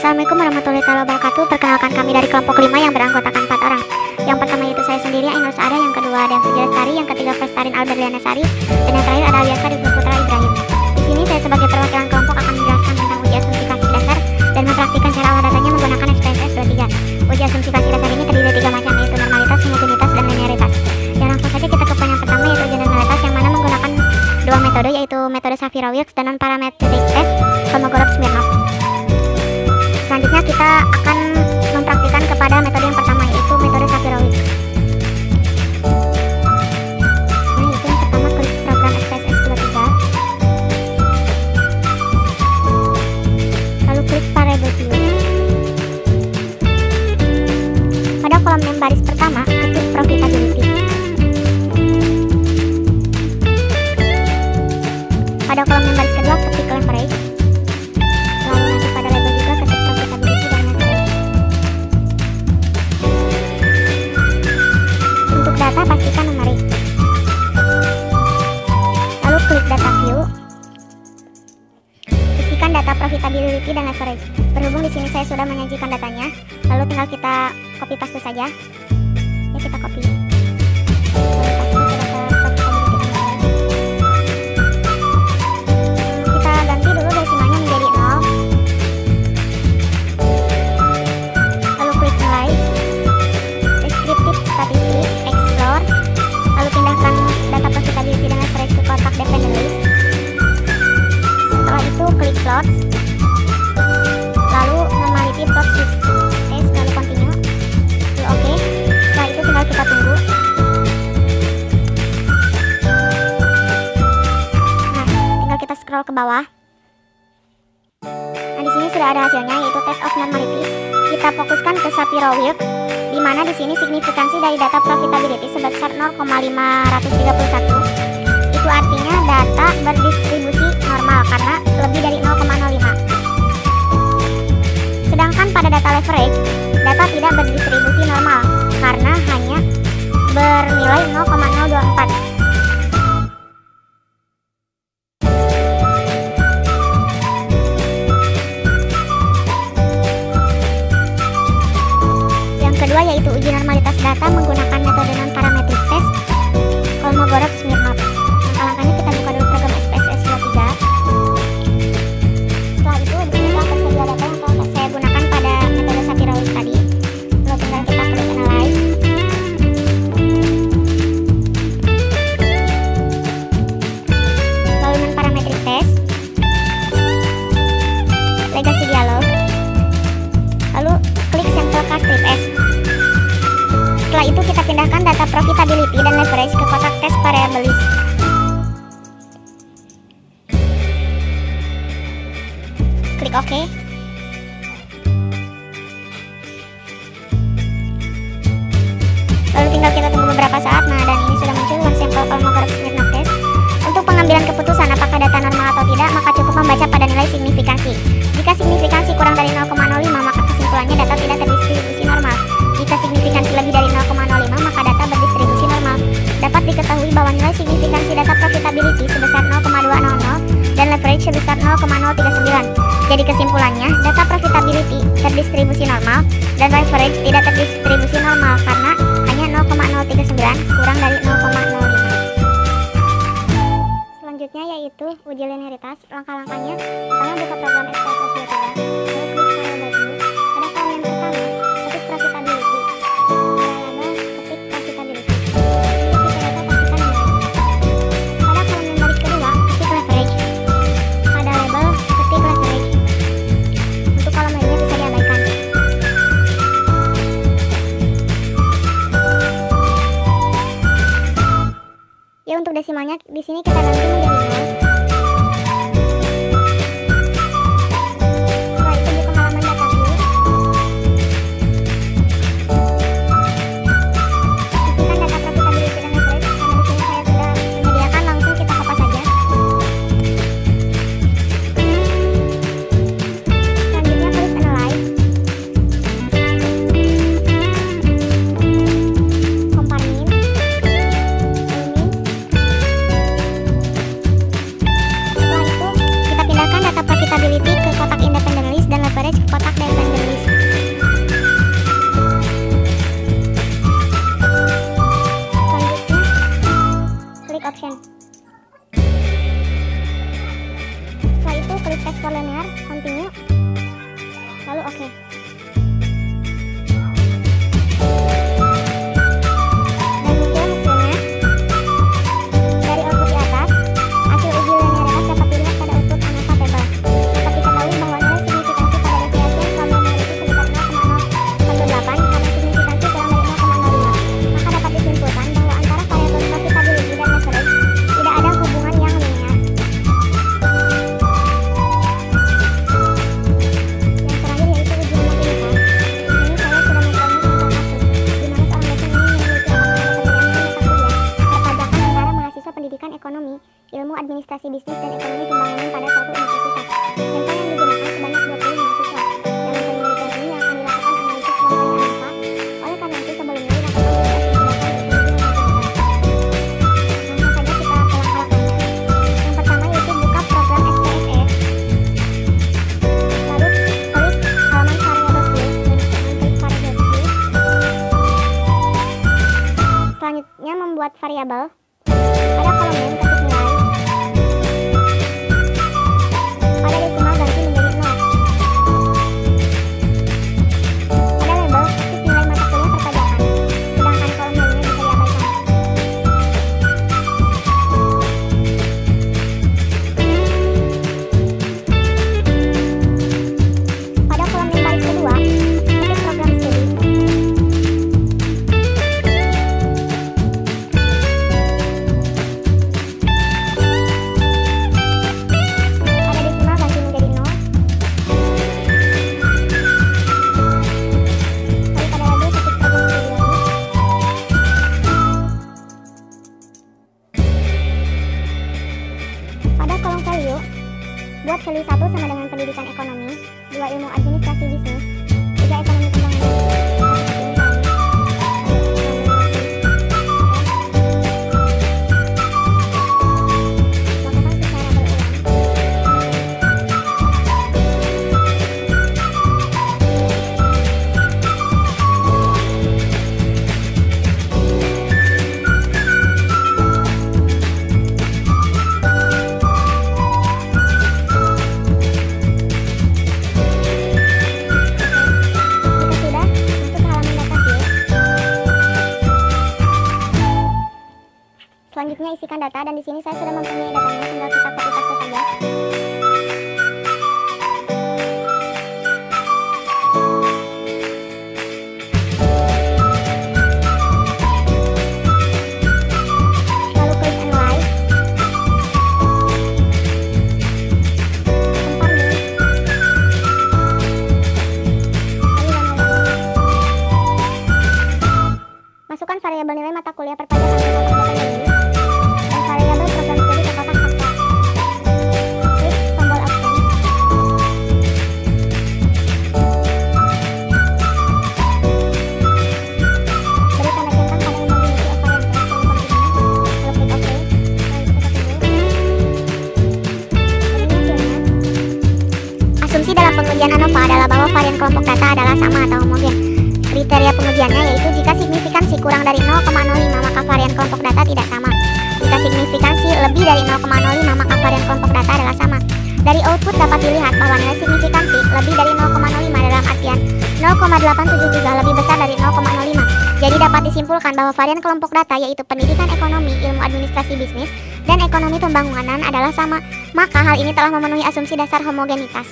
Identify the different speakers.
Speaker 1: Assalamualaikum warahmatullahi wabarakatuh. Perkenalkan, kami dari kelompok 5 yang beranggotakan 4 orang. Yang pertama yaitu saya sendiri, Ainur Saada. Yang kedua ada Puji Lestari. Yang ketiga Prestarin Alberliana Sari. Dan yang terakhir ada Aliasa Dwi Putra Ibrahim. Di sini saya sebagai perwakilan kelompok akan menjelaskan tentang uji asumsi kasih dasar dan mempraktikkan cara olah datanya menggunakan SPSS 23. Uji asumsi kasih dasar ini terdiri dari 3 macam, yaitu normalitas, homogenitas, dan linearitas. Dan langsung saja kita ke poin yang pertama, yaitu uji normalitas, yang mana menggunakan 2 metode, yaitu metode Shapiro-Wilks dan non-parametric test Kolmogorov-Smirnov. Selanjutnya kita akan mempraktikkan kepada metode yang pertama, yaitu metode Shapiro-Wilks. Nah, itu yang pertama, klik program SPSS 23, lalu klik variable view. Pada kolom name baris pertama, ketik profitability. Pada kolom name baris kedua, ketik leverage. Lalu nanti pada label juga ketik profitability dan leverage. Untuk data pastikan numerik. Lalu klik data view. Isikan data profitability dan leverage. Berhubung di sini saya sudah menyajikan datanya, lalu tinggal kita copy paste saja. Ya, kita copy. Plots, lalu normality plot switch test, lalu continue, lalu oke. Setelah itu tinggal kita tunggu. Nah, tinggal kita scroll ke bawah. Nah, di sini sudah ada hasilnya, yaitu test of normality. Kita fokuskan ke Shapiro-Wilks, di mana di sini signifikansi dari data profitability sebesar 0,531. Itu artinya data berdistribusi normal karena lebih dari 0,05. Sedangkan pada data leverage, data tidak berdistribusi normal karena hanya bernilai 0,024. Yang kedua yaitu uji normalitas data menggunakan metode non-parametric test Kolmogorov-Smirnov. Langkahnya kita buka dulu program SPSS 23. Setelah itu di sini telah tersedia data yang telah saya gunakan pada metode Shapiro-Wilks tadi. Lalu tinggal kita klik analyze. Lalu non-parametric test, legacy dialog, lalu klik sample cast strip S. Setelah itu kita pindahkan data profitability dan leverage ke kotak test variable list. Klik OK. Lalu tinggal kita tunggu beberapa saat. Nah, dan ini sudah muncul sampel Kolmogorov-Smirnov test. Untuk pengambilan keputusan apakah data normal atau tidak, maka cukup membaca pada nilai signifikansi. Jika signifikansi kurang dari 0,05, maka kesimpulannya data tidak terdistribusi normal. Jika signifikansi lebih dari 0,05, maka data berdistribusi normal. Dapat diketahui bahwa nilai signifikansi data profitability sebesar 0,200 dan leverage sebesar 0,039. Jadi kesimpulannya, data profitability terdistribusi normal dan leverage tidak terdistribusi normal karena hanya 0,039 kurang dari 0,05. Selanjutnya yaitu uji linearitas. Langkah-langkahnya, pertama buka program SPSS 23, lalu klik variable view. Pada kolom yang pertama, ketik profitability. Variable ketik profitability. Pada kolom yang baris kedua, ketik leverage. Pada label ketik leverage. Untuk kolom lainnya bisa diabaikan. Ya, untuk desimalnya di sini kita ganti menjadi 0. Setelah itu buka halaman Lalu oke. Ekonomi, ilmu administrasi bisnis dan ekonomi pembangunan pada suatu universitas. Sampel yang digunakan sebanyak 20 mahasiswa. Dalam penelitian ini akan dilakukan analisis penggunaan angka. Oleh karena itu sebelumnya dilakukan langsung saja kita pola-polakannya. Yang pertama yaitu buka program SPSS. Lalu klik halaman variable field dan klik variable field. Selanjutnya membuat variabel. Pada kolom yang ketik nilai. Pada desimal ganti menjadi 0. Pada label ketik nilai mata kuliah perpajakan, sedangkan kolom lainnya bisa diabaikan. Pada kolom yang baris kedua, ketik program studi. Pada kolom value, buat value 1 sama dengan pendidikan ekonomi, 2 ilmu administrasi bisnis, 3 ekonomi pembangunan. Lakukan secara berulang. Selanjutnya isikan data, dan di sini saya sudah mempunyai datanya, tinggal kita copy paste saja. Lalu klik analyze. Masukkan variabel nilai mata kuliah perpajakan dan variabel program studi ke kotak fakta. Klik tombol absen. Beri tanda centang pada immobility of variance lalu klik OK. Lalu kita tunggu. Ini hasilnya. Asumsi dalam pengujian ANOVA adalah bahwa varian kelompok data adalah sama atau homogen. Kriteria pengujiannya yaitu jika signifikansi kurang dari 0,05 maka varian kelompok data tidak sama. Jika signifikansi lebih dari 0,05 maka varian kelompok data adalah sama. Dari output dapat dilihat bahwa nilai signifikansi lebih dari 0,05 dalam artian 0,87 juga lebih besar dari 0,05. Jadi dapat disimpulkan bahwa varian kelompok data yaitu pendidikan ekonomi, ilmu administrasi bisnis, dan ekonomi pembangunan adalah sama. Maka hal ini telah memenuhi asumsi dasar homogenitas.